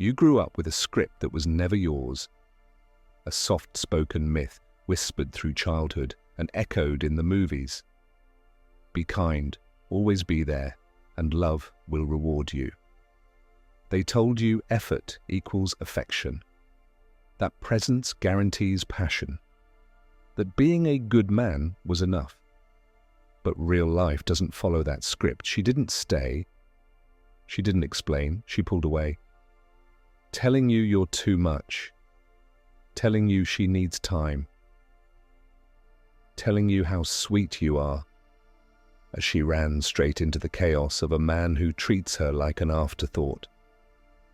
You grew up with a script that was never yours, a soft-spoken myth whispered through childhood and echoed in the movies. Be kind, always be there, and love will reward you. They told you effort equals affection, that presence guarantees passion, that being a good man was enough. But real life doesn't follow that script. She didn't stay. She didn't explain. She pulled away. Telling you you're too much. Telling you she needs time. Telling you how sweet you are. As she ran straight into the chaos of a man who treats her like an afterthought.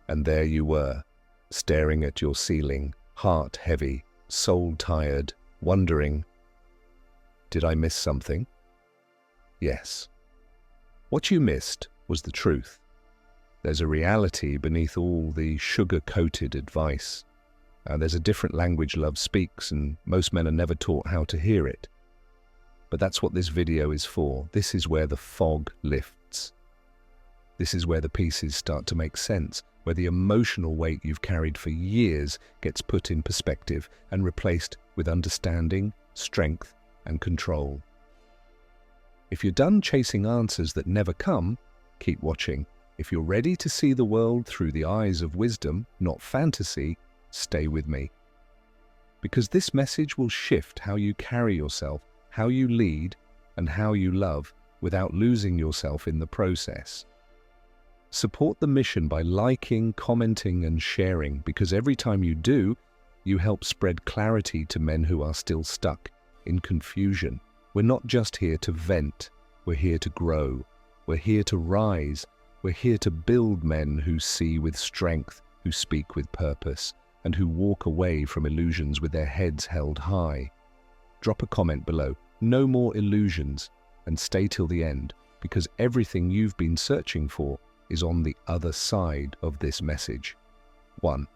And there you were, staring at your ceiling, heart heavy, soul tired, wondering, did I miss something? Yes. What you missed was the truth. There's a reality beneath all the sugar-coated advice. There's a different language love speaks, and most men are never taught how to hear it. But that's what this video is for. This is where the fog lifts. This is where the pieces start to make sense, where the emotional weight you've carried for years gets put in perspective and replaced with understanding, strength, and control. If you're done chasing answers that never come, keep watching. If you're ready to see the world through the eyes of wisdom, not fantasy, stay with me. Because this message will shift how you carry yourself, how you lead, and how you love without losing yourself in the process. Support the mission by liking, commenting, and sharing, because every time you do, you help spread clarity to men who are still stuck in confusion. We're not just here to vent, we're here to grow, we're here to rise, we're here to build men who see with strength, who speak with purpose, and who walk away from illusions with their heads held high. Drop a comment below, no more illusions, and stay till the end, because everything you've been searching for is on the other side of this message. 1.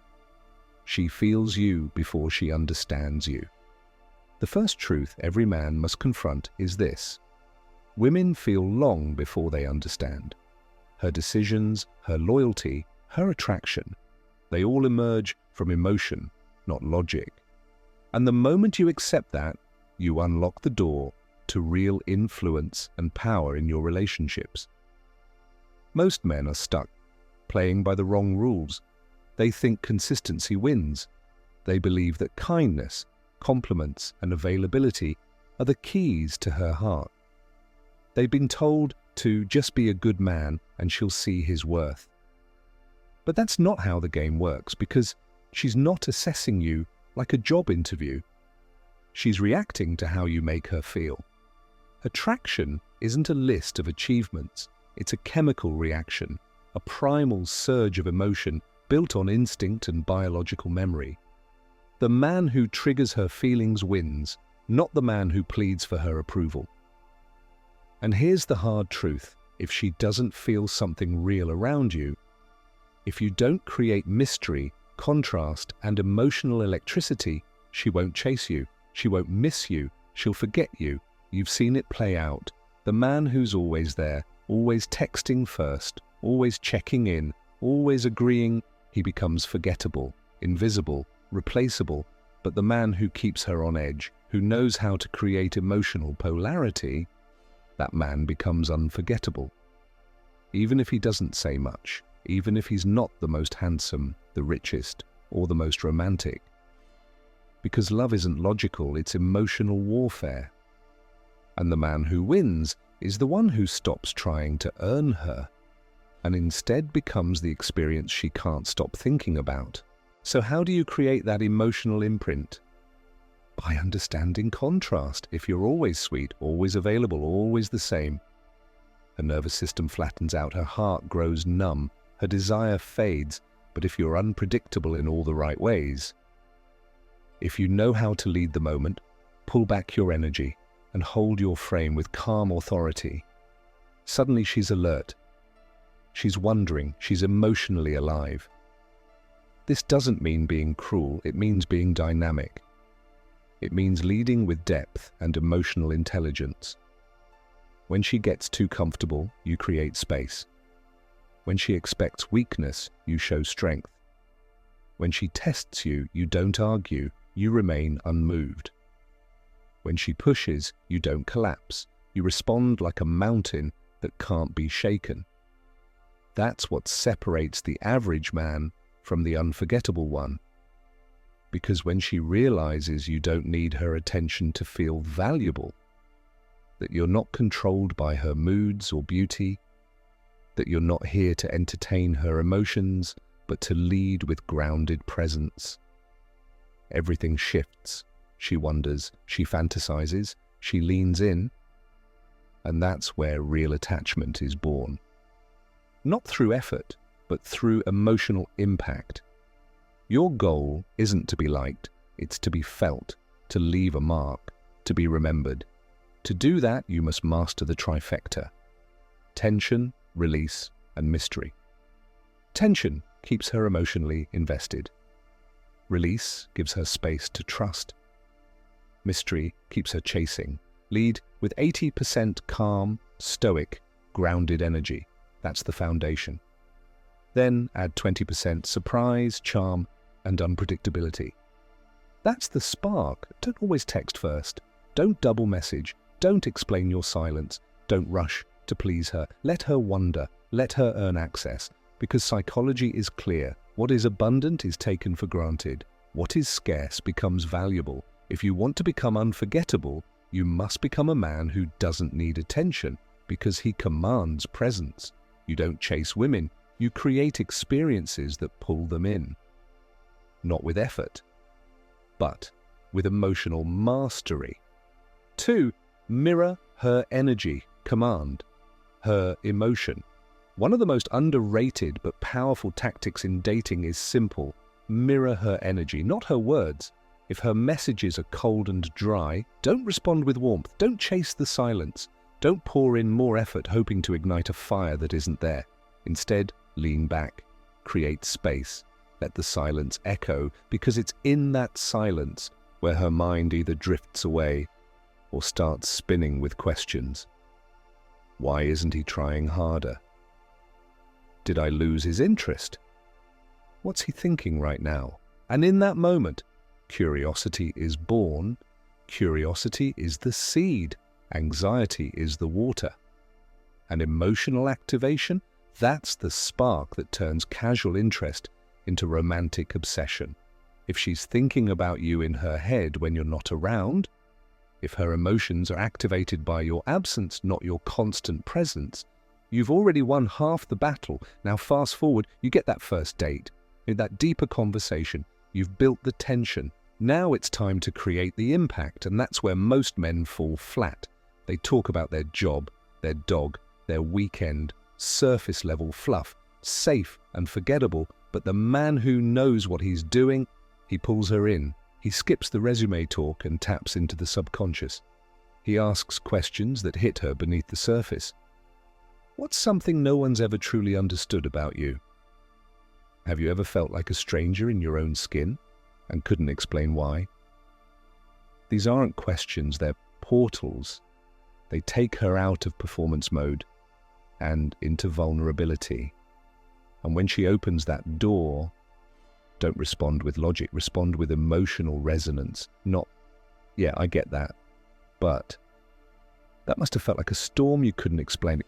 She feels you before she understands you. The first truth every man must confront is this: women feel long before they understand. Her decisions, her loyalty, her attraction, they all emerge from emotion, not logic. And the moment you accept that, you unlock the door to real influence and power in your relationships. Most men are stuck, playing by the wrong rules. They think consistency wins. They believe that kindness, compliments, and availability are the keys to her heart. They've been told to just be a good man and she'll see his worth. But that's not how the game works, because she's not assessing you like a job interview. She's reacting to how you make her feel. Attraction isn't a list of achievements. It's a chemical reaction, a primal surge of emotion built on instinct and biological memory. The man who triggers her feelings wins, not the man who pleads for her approval. And here's the hard truth: if she doesn't feel something real around you, if you don't create mystery, contrast, and emotional electricity, she won't chase you, she won't miss you, she'll forget you. You've seen it play out. The man who's always there, always texting first, always checking in, always agreeing, he becomes forgettable, invisible, replaceable. But the man who keeps her on edge, who knows how to create emotional polarity, that man becomes unforgettable. Even if he doesn't say much, even if he's not the most handsome, the richest, or the most romantic. Because love isn't logical, it's emotional warfare. And the man who wins is the one who stops trying to earn her, and instead becomes the experience she can't stop thinking about. So how do you create that emotional imprint? By understanding contrast. If you're always sweet, always available, always the same, her nervous system flattens out, her heart grows numb, her desire fades. But if you're unpredictable in all the right ways, if you know how to lead the moment, pull back your energy, and hold your frame with calm authority, suddenly she's alert. She's wondering, she's emotionally alive. This doesn't mean being cruel, it means being dynamic. It means leading with depth and emotional intelligence. When she gets too comfortable, you create space. When she expects weakness, you show strength. When she tests you, you don't argue, you remain unmoved. When she pushes, you don't collapse. You respond like a mountain that can't be shaken. That's what separates the average man from the unforgettable one. Because when she realizes you don't need her attention to feel valuable, that you're not controlled by her moods or beauty, that you're not here to entertain her emotions, but to lead with grounded presence, everything shifts. She wonders, she fantasizes, she leans in, and that's where real attachment is born. Not through effort, but through emotional impact. Your goal isn't to be liked, it's to be felt, to leave a mark, to be remembered. To do that, you must master the trifecta: tension, release, and mystery. Tension keeps her emotionally invested. Release gives her space to trust. Mystery keeps her chasing. Lead with 80% calm, stoic, grounded energy. That's the foundation. Then add 20% surprise, charm, and unpredictability. That's the spark. Don't always text first. Don't double message. Don't explain your silence. Don't rush to please her. Let her wonder. Let her earn access. Because psychology is clear. What is abundant is taken for granted. What is scarce becomes valuable. If you want to become unforgettable, you must become a man who doesn't need attention because he commands presence. You don't chase women. You create experiences that pull them in. Not with effort, but with emotional mastery. 2. Mirror her energy, command, her emotion. One of the most underrated but powerful tactics in dating is simple. Mirror her energy, not her words. If her messages are cold and dry, don't respond with warmth. Don't chase the silence. Don't pour in more effort hoping to ignite a fire that isn't there. Instead, lean back, create space, let the silence echo, because it's in that silence where her mind either drifts away or starts spinning with questions. Why isn't he trying harder? Did I lose his interest? What's he thinking right now? And in that moment, curiosity is born. Curiosity is the seed. Anxiety is the water. And emotional activation, that's the spark that turns casual interest into romantic obsession. If she's thinking about you in her head when you're not around, if her emotions are activated by your absence, not your constant presence, you've already won half the battle. Now fast forward, you get that first date, in that deeper conversation, you've built the tension. Now it's time to create the impact, and that's where most men fall flat. They talk about their job, their dog, their weekend, surface-level fluff, safe and forgettable, but the man who knows what he's doing, he pulls her in. He skips the resume talk and taps into the subconscious. He asks questions that hit her beneath the surface. What's something no one's ever truly understood about you? Have you ever felt like a stranger in your own skin and couldn't explain why? These aren't questions, they're portals. They take her out of performance mode and into vulnerability. And when she opens that door, don't respond with logic, respond with emotional resonance. Not, yeah, I get that, but that must have felt like a storm you couldn't explain,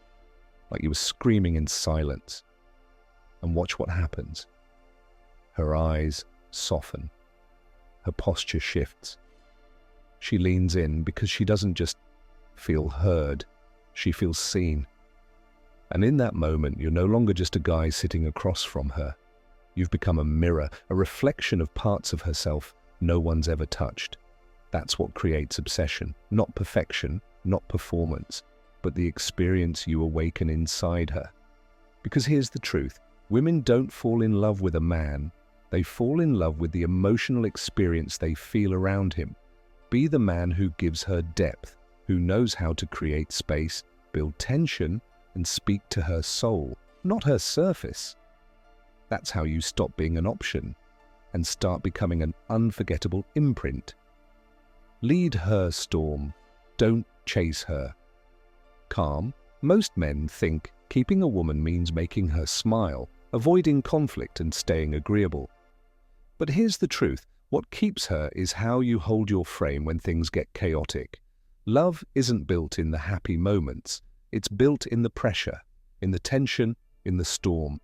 like you were screaming in silence. And watch what happens. Her eyes soften. Her posture shifts. She leans in because she doesn't just feel heard, she feels seen. And in that moment, you're no longer just a guy sitting across from her. You've become a mirror, a reflection of parts of herself no one's ever touched. That's what creates obsession. Not perfection, not performance, but the experience you awaken inside her. Because here's the truth. Women don't fall in love with a man. They fall in love with the emotional experience they feel around him. Be the man who gives her depth, who knows how to create space, build tension, and speak to her soul, not her surface. That's how you stop being an option and start becoming an unforgettable imprint. Lead her storm. Don't chase her. Calm. Most men think keeping a woman means making her smile, avoiding conflict and staying agreeable. But here's the truth. What keeps her is how you hold your frame when things get chaotic. Love isn't built in the happy moments. It's built in the pressure, in the tension, in the storm.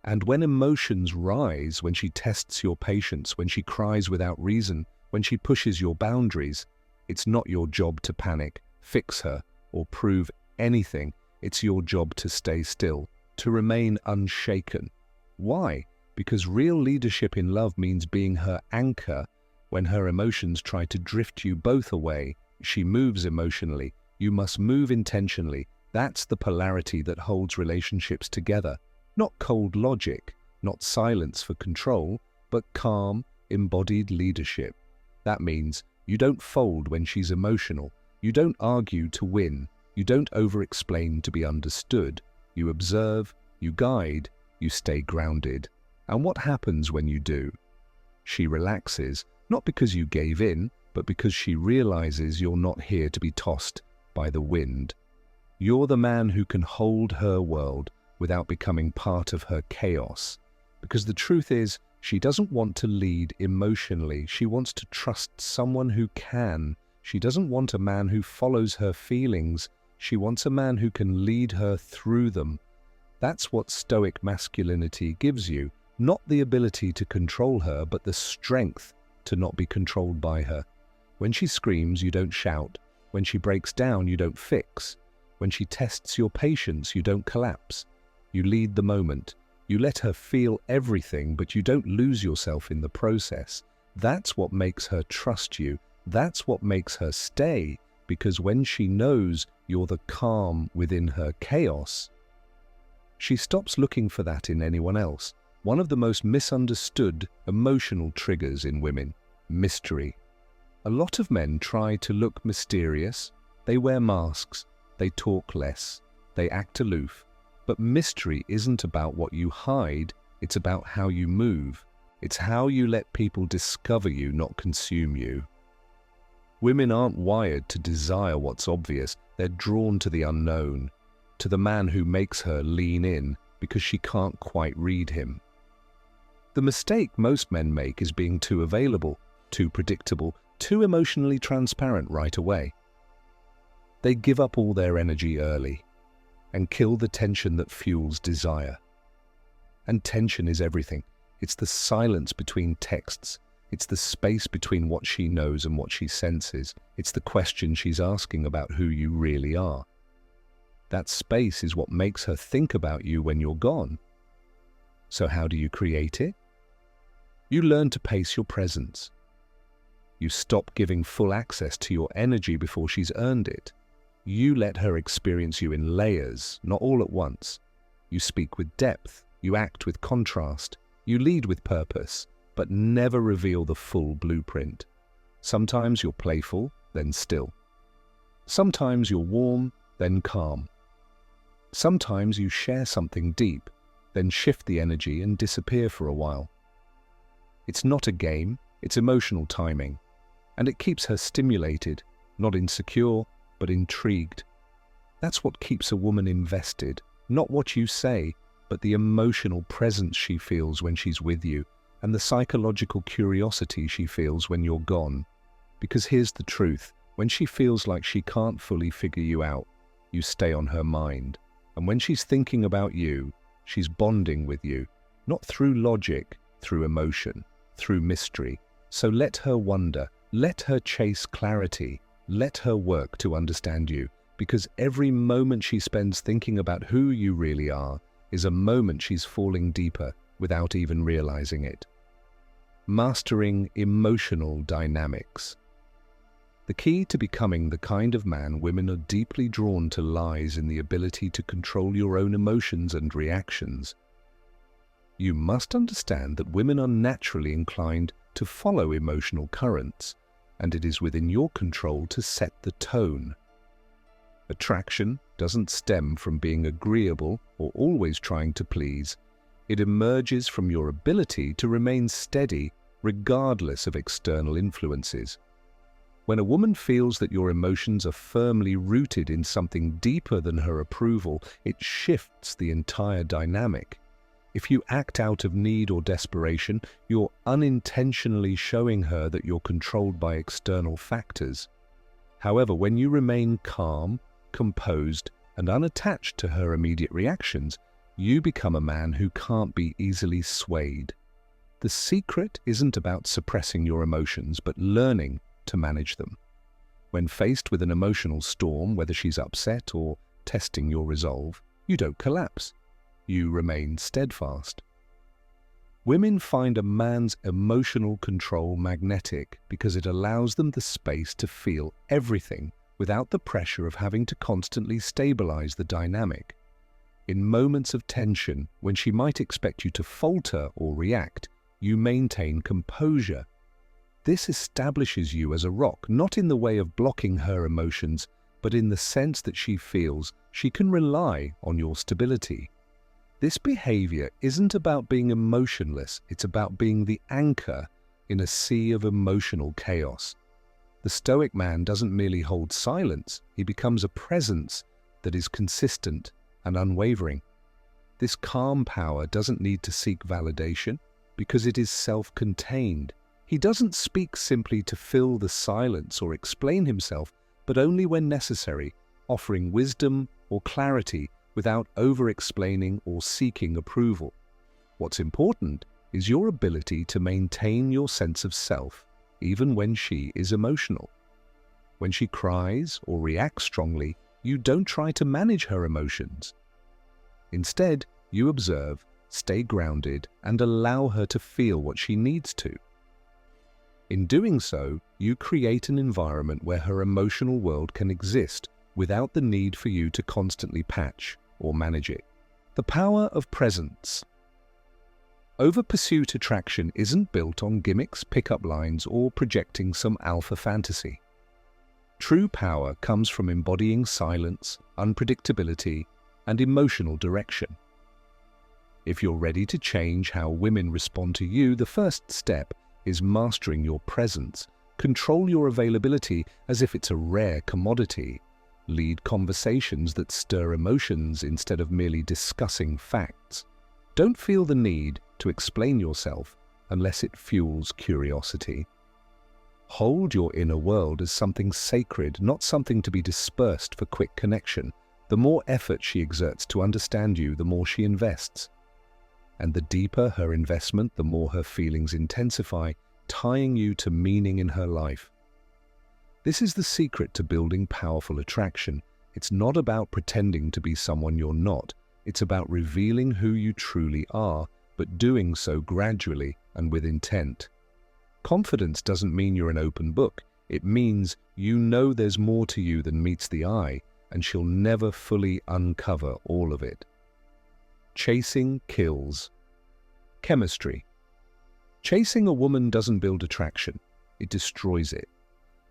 And when emotions rise, when she tests your patience, when she cries without reason, when she pushes your boundaries, it's not your job to panic, fix her, or prove anything. It's your job to stay still, to remain unshaken. Why? Because real leadership in love means being her anchor when her emotions try to drift you both away. She moves emotionally. You must move intentionally. That's the polarity that holds relationships together. Not cold logic, not silence for control, but calm, embodied leadership. That means you don't fold when she's emotional. You don't argue to win. You don't over-explain to be understood. You observe, you guide, you stay grounded. And what happens when you do? She relaxes, not because you gave in, but because she realizes you're not here to be tossed by the wind. You're the man who can hold her world without becoming part of her chaos. Because the truth is, she doesn't want to lead emotionally. She wants to trust someone who can. She doesn't want a man who follows her feelings. She wants a man who can lead her through them. That's what Stoic masculinity gives you. Not the ability to control her, but the strength to not be controlled by her. When she screams, you don't shout. When she breaks down, you don't fix. When she tests your patience, you don't collapse. You lead the moment. You let her feel everything, but you don't lose yourself in the process. That's what makes her trust you. That's what makes her stay, because when she knows you're the calm within her chaos, she stops looking for that in anyone else. One of the most misunderstood emotional triggers in women: mystery. A lot of men try to look mysterious. They wear masks. They talk less. They act aloof. But mystery isn't about what you hide. It's about how you move. It's how you let people discover you, not consume you. Women aren't wired to desire what's obvious. They're drawn to the unknown, to the man who makes her lean in because she can't quite read him. The mistake most men make is being too available, too predictable, too emotionally transparent right away. They give up all their energy early and kill the tension that fuels desire. And tension is everything. It's the silence between texts. It's the space between what she knows and what she senses. It's the question she's asking about who you really are. That space is what makes her think about you when you're gone. So how do you create it? You learn to pace your presence. You stop giving full access to your energy before she's earned it. You let her experience you in layers, not all at once. You speak with depth. You act with contrast. You lead with purpose, but never reveal the full blueprint. Sometimes you're playful, then still. Sometimes you're warm, then calm. Sometimes you share something deep, then shift the energy and disappear for a while. It's not a game, it's emotional timing, and it keeps her stimulated, not insecure, but intrigued. That's what keeps a woman invested, not what you say, but the emotional presence she feels when she's with you, and the psychological curiosity she feels when you're gone. Because here's the truth, when she feels like she can't fully figure you out, you stay on her mind. And when she's thinking about you, she's bonding with you, not through logic, through emotion, through mystery. So let her wonder, let her chase clarity, let her work to understand you, because every moment she spends thinking about who you really are is a moment she's falling deeper without even realizing it. Mastering emotional dynamics. The key to becoming the kind of man women are deeply drawn to lies in the ability to control your own emotions and reactions. You must understand that women are naturally inclined to follow emotional currents, and it is within your control to set the tone. Attraction doesn't stem from being agreeable or always trying to please. It emerges from your ability to remain steady regardless of external influences. When a woman feels that your emotions are firmly rooted in something deeper than her approval, it shifts the entire dynamic. If you act out of need or desperation, you're unintentionally showing her that you're controlled by external factors. However, when you remain calm, composed, and unattached to her immediate reactions, you become a man who can't be easily swayed. The secret isn't about suppressing your emotions, but learning to manage them. When faced with an emotional storm, whether she's upset or testing your resolve, you don't collapse. You remain steadfast. Women find a man's emotional control magnetic because it allows them the space to feel everything without the pressure of having to constantly stabilize the dynamic. In moments of tension, when she might expect you to falter or react, you maintain composure. This establishes you as a rock, not in the way of blocking her emotions, but in the sense that she feels she can rely on your stability. This behavior isn't about being emotionless, it's about being the anchor in a sea of emotional chaos. The Stoic man doesn't merely hold silence, he becomes a presence that is consistent and unwavering. This calm power doesn't need to seek validation because it is self-contained. He doesn't speak simply to fill the silence or explain himself, but only when necessary, offering wisdom or clarity without over-explaining or seeking approval. What's important is your ability to maintain your sense of self, even when she is emotional. When she cries or reacts strongly, you don't try to manage her emotions. Instead, you observe, stay grounded, and allow her to feel what she needs to. In doing so, you create an environment where her emotional world can exist without the need for you to constantly patch or manage it. The power of presence. Over-pursuit attraction isn't built on gimmicks, pickup lines, or projecting some alpha fantasy. True power comes from embodying silence, unpredictability, and emotional direction. If you're ready to change how women respond to you, the first step is mastering your presence. Control your availability as if it's a rare commodity. Lead conversations that stir emotions instead of merely discussing facts. Don't feel the need to explain yourself unless it fuels curiosity. Hold your inner world as something sacred, not something to be dispersed for quick connection. The more effort she exerts to understand you, the more she invests. And the deeper her investment, the more her feelings intensify, tying you to meaning in her life. This is the secret to building powerful attraction. It's not about pretending to be someone you're not. It's about revealing who you truly are, but doing so gradually and with intent. Confidence doesn't mean you're an open book. It means you know there's more to you than meets the eye, and she'll never fully uncover all of it. Chasing kills. Chemistry. Chasing a woman doesn't build attraction, it destroys it.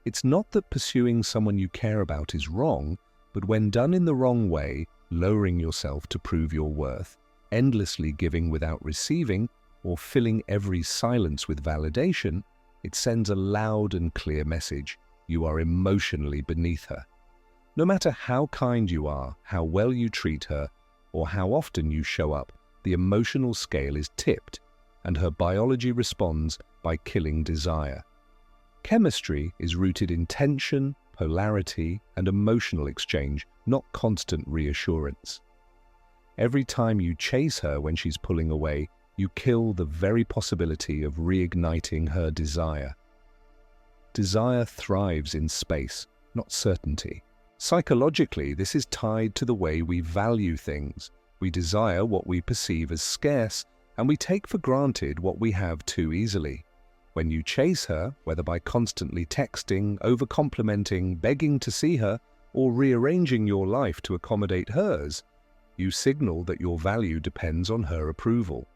It's not that pursuing someone you care about is wrong, but when done in the wrong way, lowering yourself to prove your worth, endlessly giving without receiving, or filling every silence with validation, it sends a loud and clear message: you are emotionally beneath her. No matter how kind you are, how well you treat her, or how often you show up, the emotional scale is tipped, and her biology responds by killing desire. Chemistry is rooted in tension, polarity, and emotional exchange, not constant reassurance. Every time you chase her when she's pulling away, you kill the very possibility of reigniting her desire. Desire thrives in space, not certainty. Psychologically, this is tied to the way we value things. We desire what we perceive as scarce, and we take for granted what we have too easily. When you chase her, whether by constantly texting, over-complimenting, begging to see her, or rearranging your life to accommodate hers, you signal that your value depends on her approval.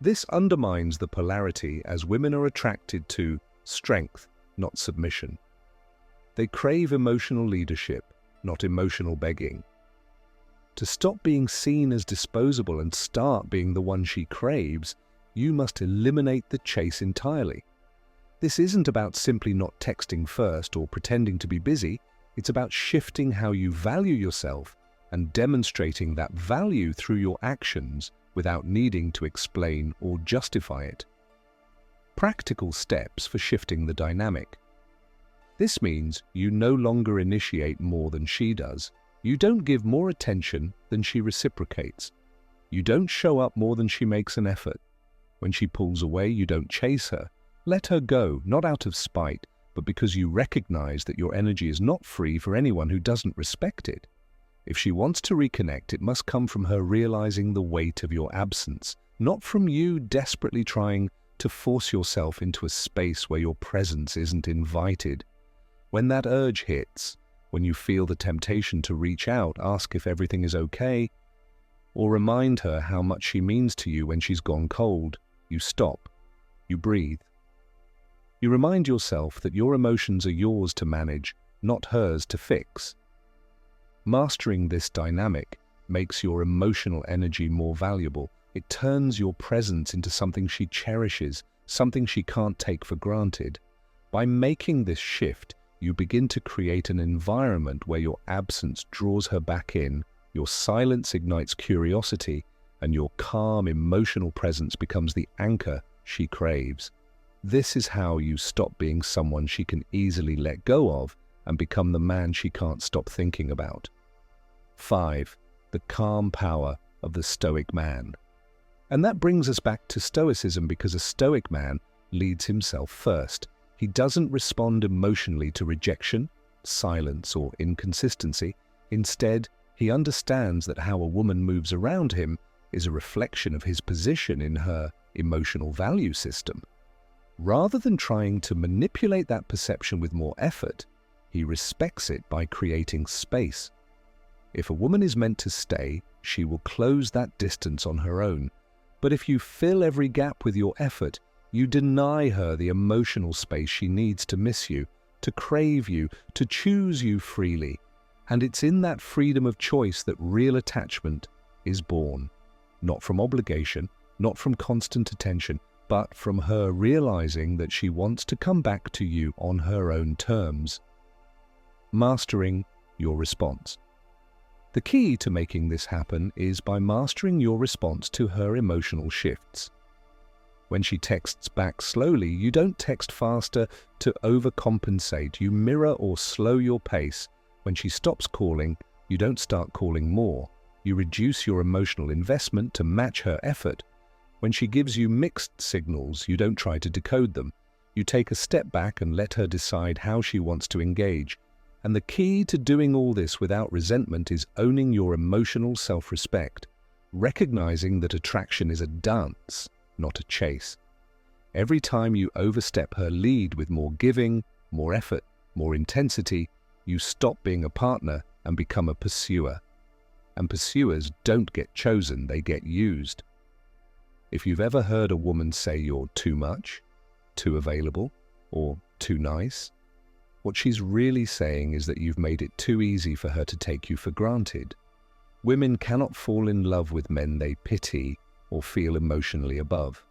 This undermines the polarity, as women are attracted to strength, not submission. They crave emotional leadership, not emotional begging. To stop being seen as disposable and start being the one she craves, you must eliminate the chase entirely. This isn't about simply not texting first or pretending to be busy. It's about shifting how you value yourself and demonstrating that value through your actions, without needing to explain or justify it. Practical steps for shifting the dynamic. This means you no longer initiate more than she does. You don't give more attention than she reciprocates. You don't show up more than she makes an effort. When she pulls away, you don't chase her. Let her go, not out of spite, but because you recognize that your energy is not free for anyone who doesn't respect it. If she wants to reconnect, it must come from her realizing the weight of your absence, not from you desperately trying to force yourself into a space where your presence isn't invited. When that urge hits, when you feel the temptation to reach out, ask if everything is okay, or remind her how much she means to you when she's gone cold, you stop, you breathe. You remind yourself that your emotions are yours to manage, not hers to fix. Mastering this dynamic makes your emotional energy more valuable. It turns your presence into something she cherishes, something she can't take for granted. By making this shift, you begin to create an environment where your absence draws her back in, your silence ignites curiosity, and your calm emotional presence becomes the anchor she craves. This is how you stop being someone she can easily let go of and become the man she can't stop thinking about. 5. The calm power of the Stoic man. And that brings us back to Stoicism, because a Stoic man leads himself first. He doesn't respond emotionally to rejection, silence, or inconsistency. Instead, he understands that how a woman moves around him is a reflection of his position in her emotional value system. Rather than trying to manipulate that perception with more effort, he respects it by creating space. If a woman is meant to stay, she will close that distance on her own. But if you fill every gap with your effort, you deny her the emotional space she needs to miss you, to crave you, to choose you freely. And it's in that freedom of choice that real attachment is born. Not from obligation, not from constant attention, but from her realizing that she wants to come back to you on her own terms. Mastering your response. The key to making this happen is by mastering your response to her emotional shifts. When she texts back slowly, you don't text faster to overcompensate. You mirror or slow your pace. When she stops calling, you don't start calling more. You reduce your emotional investment to match her effort. When she gives you mixed signals, you don't try to decode them. You take a step back and let her decide how she wants to engage. And the key to doing all this without resentment is owning your emotional self-respect, recognizing that attraction is a dance, not a chase. Every time you overstep her lead with more giving, more effort, more intensity, you stop being a partner and become a pursuer. And pursuers don't get chosen, they get used. If you've ever heard a woman say you're too much, too available, or too nice, what she's really saying is that you've made it too easy for her to take you for granted. Women cannot fall in love with men they pity or feel emotionally above.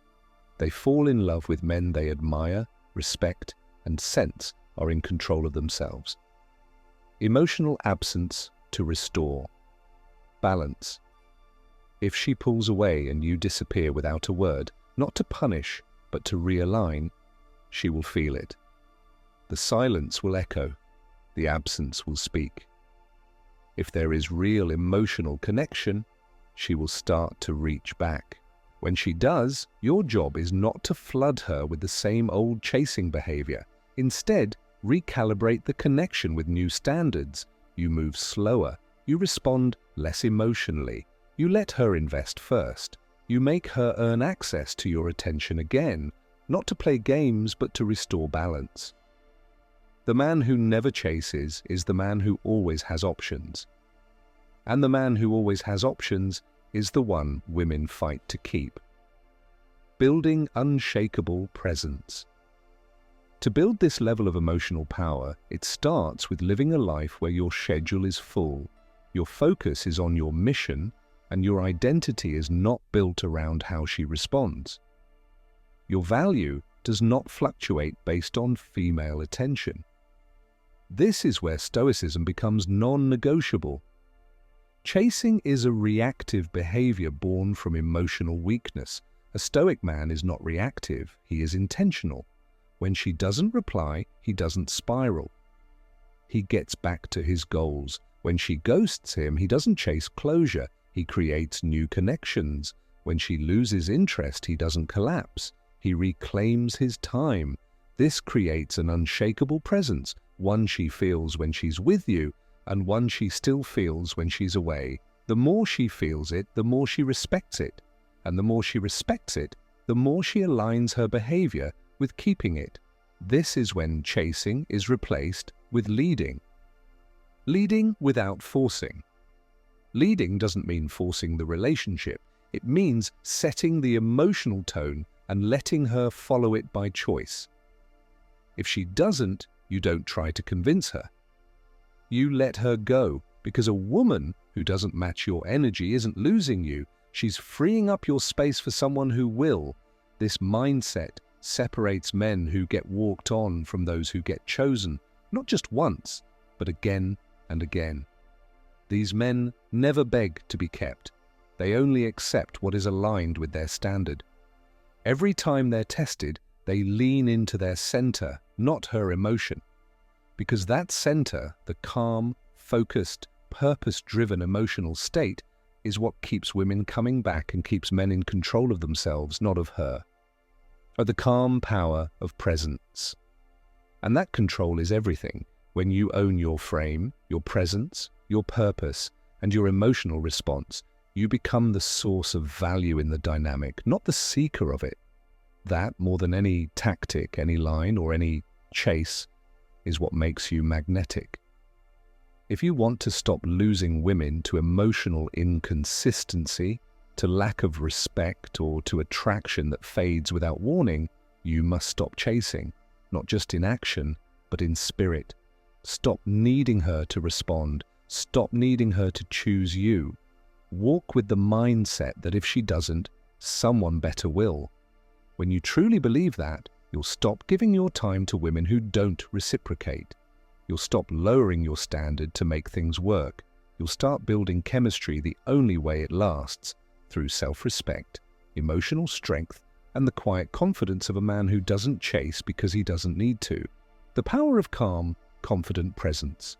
They fall in love with men they admire, respect, and sense are in control of themselves. Emotional absence to restore. Balance. If she pulls away and you disappear without a word, not to punish, but to realign, she will feel it. The silence will echo, the absence will speak. If there is real emotional connection, she will start to reach back. When she does, your job is not to flood her with the same old chasing behavior. Instead, recalibrate the connection with new standards. You move slower, you respond less emotionally, you let her invest first. You make her earn access to your attention again, not to play games but to restore balance. The man who never chases is the man who always has options. And the man who always has options is the one women fight to keep. Building unshakable presence. To build this level of emotional power, it starts with living a life where your schedule is full, your focus is on your mission, and your identity is not built around how she responds. Your value does not fluctuate based on female attention. This is where Stoicism becomes non-negotiable. Chasing is a reactive behavior born from emotional weakness. A Stoic man is not reactive, he is intentional. When she doesn't reply, he doesn't spiral. He gets back to his goals. When she ghosts him, he doesn't chase closure, he creates new connections. When she loses interest, he doesn't collapse, he reclaims his time. This creates an unshakable presence, one she feels when she's with you, and one she still feels when she's away. The more she feels it, the more she respects it. And the more she respects it, the more she aligns her behavior with keeping it. This is when chasing is replaced with leading. Leading without forcing. Leading doesn't mean forcing the relationship. It means setting the emotional tone and letting her follow it by choice. If she doesn't, you don't try to convince her. You let her go, because a woman who doesn't match your energy isn't losing you. She's freeing up your space for someone who will. This mindset separates men who get walked on from those who get chosen, not just once, but again and again. These men never beg to be kept. They only accept what is aligned with their standard. Every time they're tested, they lean into their center, not her emotion. Because that center, the calm, focused, purpose-driven emotional state, is what keeps women coming back and keeps men in control of themselves, not of her. Or the calm power of presence. And that control is everything. When you own your frame, your presence, your purpose, and your emotional response, you become the source of value in the dynamic, not the seeker of it. That, more than any tactic, any line, or any chase, is what makes you magnetic. If you want to stop losing women to emotional inconsistency, to lack of respect, or to attraction that fades without warning, you must stop chasing, not just in action, but in spirit. Stop needing her to respond. Stop needing her to choose you. Walk with the mindset that if she doesn't, someone better will. When you truly believe that, you'll stop giving your time to women who don't reciprocate. You'll stop lowering your standard to make things work. You'll start building chemistry the only way it lasts, through self-respect, emotional strength, and the quiet confidence of a man who doesn't chase because he doesn't need to. The power of calm, confident presence.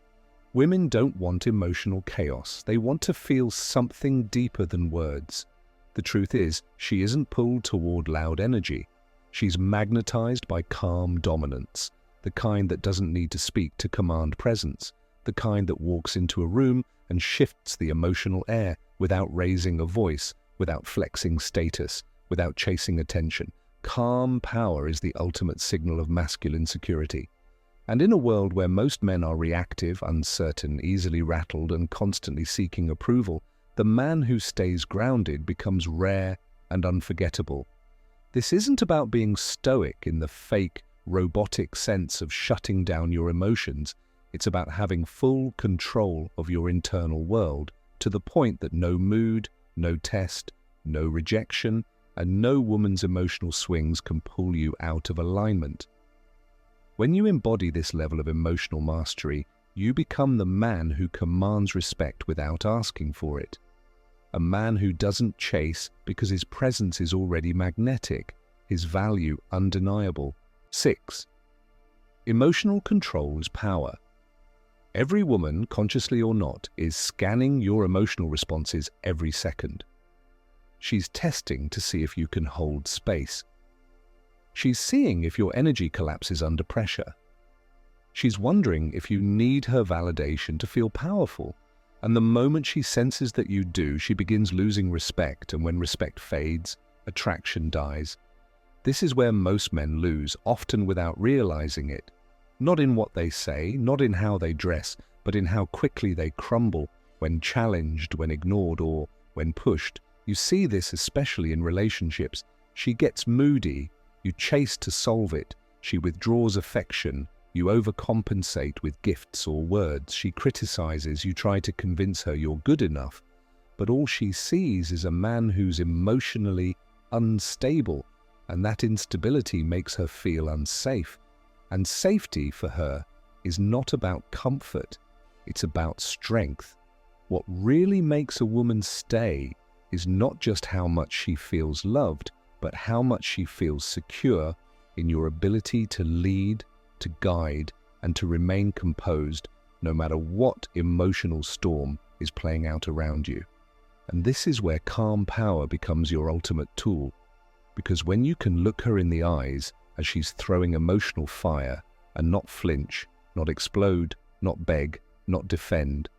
Women don't want emotional chaos. They want to feel something deeper than words. The truth is, she isn't pulled toward loud energy. She's magnetized by calm dominance, the kind that doesn't need to speak to command presence, the kind that walks into a room and shifts the emotional air without raising a voice, without flexing status, without chasing attention. Calm power is the ultimate signal of masculine security. And in a world where most men are reactive, uncertain, easily rattled, and constantly seeking approval, the man who stays grounded becomes rare and unforgettable. This isn't about being stoic in the fake, robotic sense of shutting down your emotions. It's about having full control of your internal world, to the point that no mood, no test, no rejection, and no woman's emotional swings can pull you out of alignment. When you embody this level of emotional mastery, you become the man who commands respect without asking for it. A man who doesn't chase because his presence is already magnetic, his value undeniable. 6. Emotional control is power. Every woman, consciously or not, is scanning your emotional responses every second. She's testing to see if you can hold space. She's seeing if your energy collapses under pressure. She's wondering if you need her validation to feel powerful. And the moment she senses that you do, she begins losing respect, and when respect fades, attraction dies. This is where most men lose, often without realizing it. Not in what they say, not in how they dress, but in how quickly they crumble when challenged, when ignored, or when pushed. You see this especially in relationships. She gets moody, you chase to solve it. She withdraws affection, you overcompensate with gifts or words. She criticizes, you try to convince her you're good enough. But all she sees is a man who's emotionally unstable, and that instability makes her feel unsafe. And safety for her is not about comfort, it's about strength. What really makes a woman stay is not just how much she feels loved, but how much she feels secure in your ability to lead, to guide, and to remain composed no matter what emotional storm is playing out around you. And this is where calm power becomes your ultimate tool, because when you can look her in the eyes as she's throwing emotional fire and not flinch, not explode, not beg, not defend,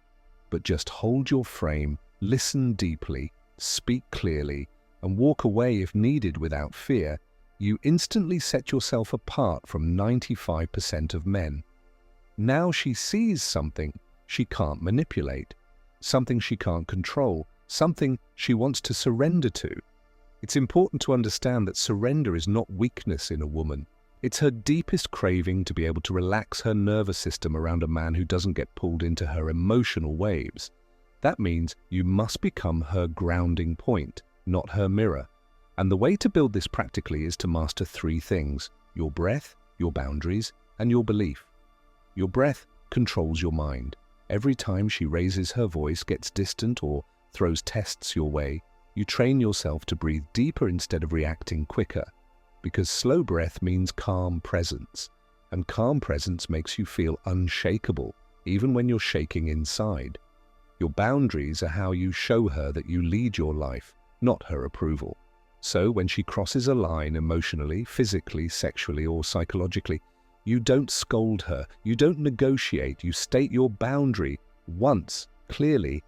but just hold your frame, listen deeply, speak clearly, and walk away if needed without fear, you instantly set yourself apart from 95% of men. Now she sees something she can't manipulate, something she can't control, something she wants to surrender to. It's important to understand that surrender is not weakness in a woman. It's her deepest craving to be able to relax her nervous system around a man who doesn't get pulled into her emotional waves. That means you must become her grounding point, not her mirror. And the way to build this practically is to master three things: your breath, your boundaries, and your belief. Your breath controls your mind. Every time she raises her voice, gets distant, or throws tests your way, you train yourself to breathe deeper instead of reacting quicker. Because slow breath means calm presence, and calm presence makes you feel unshakable, even when you're shaking inside. Your boundaries are how you show her that you lead your life, not her approval. So when she crosses a line emotionally, physically, sexually, or psychologically, you don't scold her, you don't negotiate, you state your boundary once, clearly,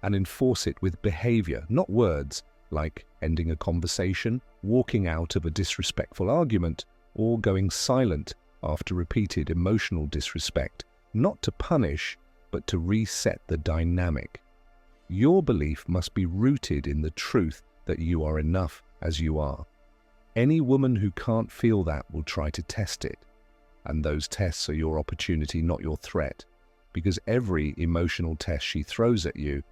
and enforce it with behavior, not words, like ending a conversation, walking out of a disrespectful argument, or going silent after repeated emotional disrespect, not to punish, but to reset the dynamic. Your belief must be rooted in the truth that you are enough as you are. Any woman who can't feel that will try to test it, and those tests are your opportunity, not your threat, because every emotional test she throws at you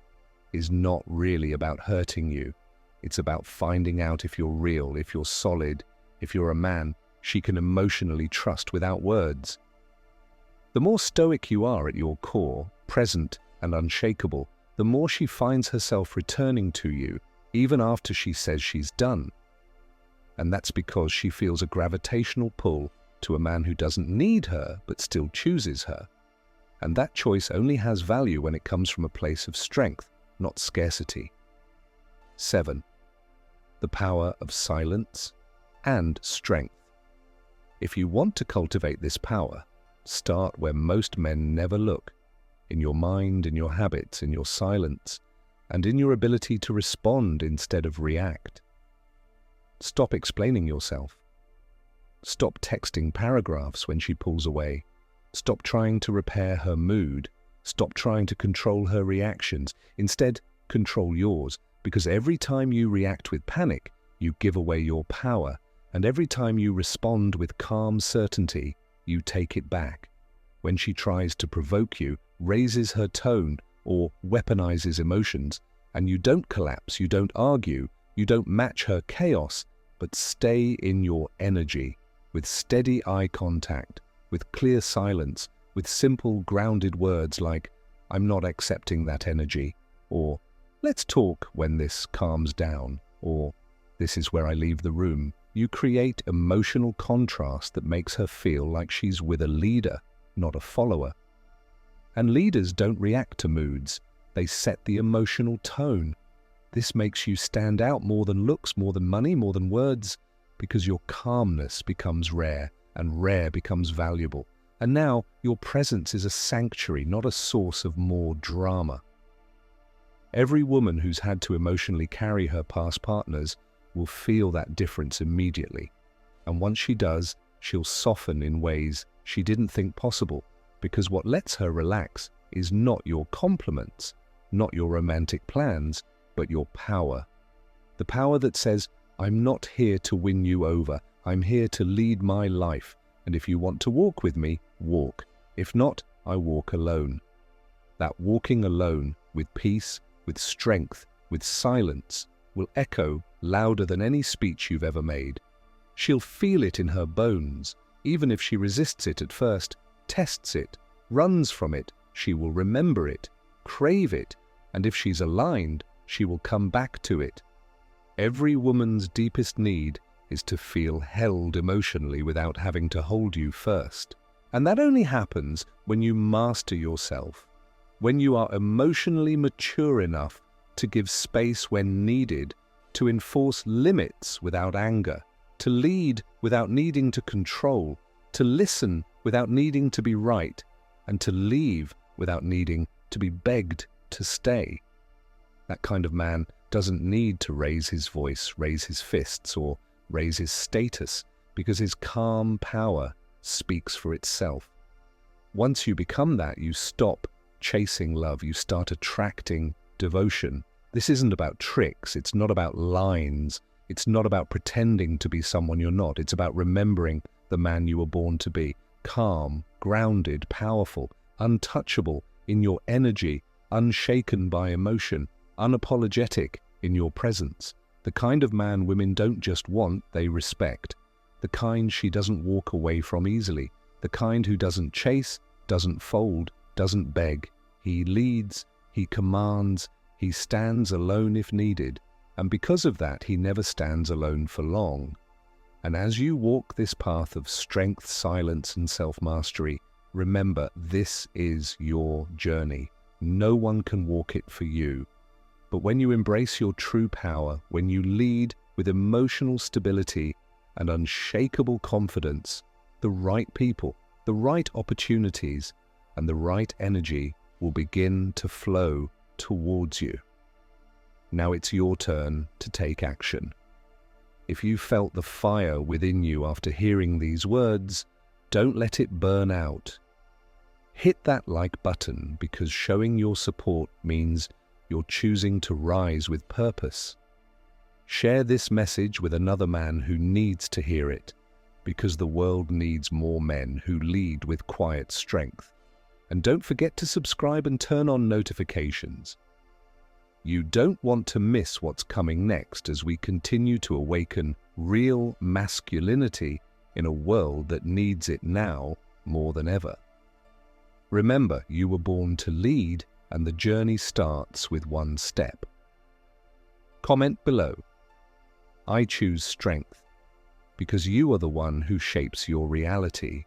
is not really about hurting you. It's about finding out if you're real, if you're solid, if you're a man she can emotionally trust without words. The more stoic you are at your core, present and unshakable, the more she finds herself returning to you, even after she says she's done. And that's because she feels a gravitational pull to a man who doesn't need her but still chooses her. And that choice only has value when it comes from a place of strength, not scarcity. 7. The power of silence and strength. If you want to cultivate this power, start where most men never look: in your mind, in your habits, in your silence, and in your ability to respond instead of react. Stop explaining yourself. Stop texting paragraphs when she pulls away. Stop trying to repair her mood. Stop trying to control her reactions. Instead, control yours, because every time you react with panic, you give away your power, and every time you respond with calm certainty, you take it back. When she tries to provoke you, raises her tone, or weaponizes emotions, and you don't collapse, you don't argue, you don't match her chaos, but stay in your energy, with steady eye contact, with clear silence, with simple grounded words like, "I'm not accepting that energy," or "Let's talk when this calms down," or "This is where I leave the room." You create emotional contrast that makes her feel like she's with a leader, not a follower. And leaders don't react to moods, they set the emotional tone. This makes you stand out more than looks, more than money, more than words, because your calmness becomes rare, and rare becomes valuable. And now your presence is a sanctuary, not a source of more drama. Every woman who's had to emotionally carry her past partners will feel that difference immediately. And once she does, she'll soften in ways she didn't think possible, because what lets her relax is not your compliments, not your romantic plans, but your power. The power that says, "I'm not here to win you over, I'm here to lead my life, and if you want to walk with me, walk. If not, I walk alone." That walking alone, with peace, with strength, with silence, will echo louder than any speech you've ever made. She'll feel it in her bones. Even if she resists it at first, tests it, runs from it, she will remember it, crave it, and if she's aligned, she will come back to it. Every woman's deepest need is to feel held emotionally without having to hold you first. And that only happens when you master yourself, when you are emotionally mature enough to give space when needed, to enforce limits without anger, to lead without needing to control, to listen without needing to be right, and to leave without needing to be begged to stay. That kind of man doesn't need to raise his voice, raise his fists, or raise his status, because his calm power speaks for itself. Once you become that, you stop chasing love, you start attracting devotion. This isn't about tricks, it's not about lines, it's not about pretending to be someone you're not, it's about remembering the man you were born to be. Calm, grounded, powerful, untouchable in your energy, unshaken by emotion, unapologetic in your presence. The kind of man women don't just want, they respect. The kind she doesn't walk away from easily. The kind who doesn't chase, doesn't fold, doesn't beg. He leads, he commands, he stands alone if needed. And because of that, he never stands alone for long. And as you walk this path of strength, silence, and self-mastery, remember, this is your journey. No one can walk it for you. But when you embrace your true power, when you lead with emotional stability and unshakable confidence, the right people, the right opportunities, and the right energy will begin to flow towards you. Now it's your turn to take action. If you felt the fire within you after hearing these words, don't let it burn out. Hit that like button, because showing your support means you're choosing to rise with purpose. Share this message with another man who needs to hear it, because the world needs more men who lead with quiet strength. And don't forget to subscribe and turn on notifications. You don't want to miss what's coming next as we continue to awaken real masculinity in a world that needs it now more than ever. Remember, you were born to lead, and the journey starts with one step. Comment below. I choose strength, because you are the one who shapes your reality.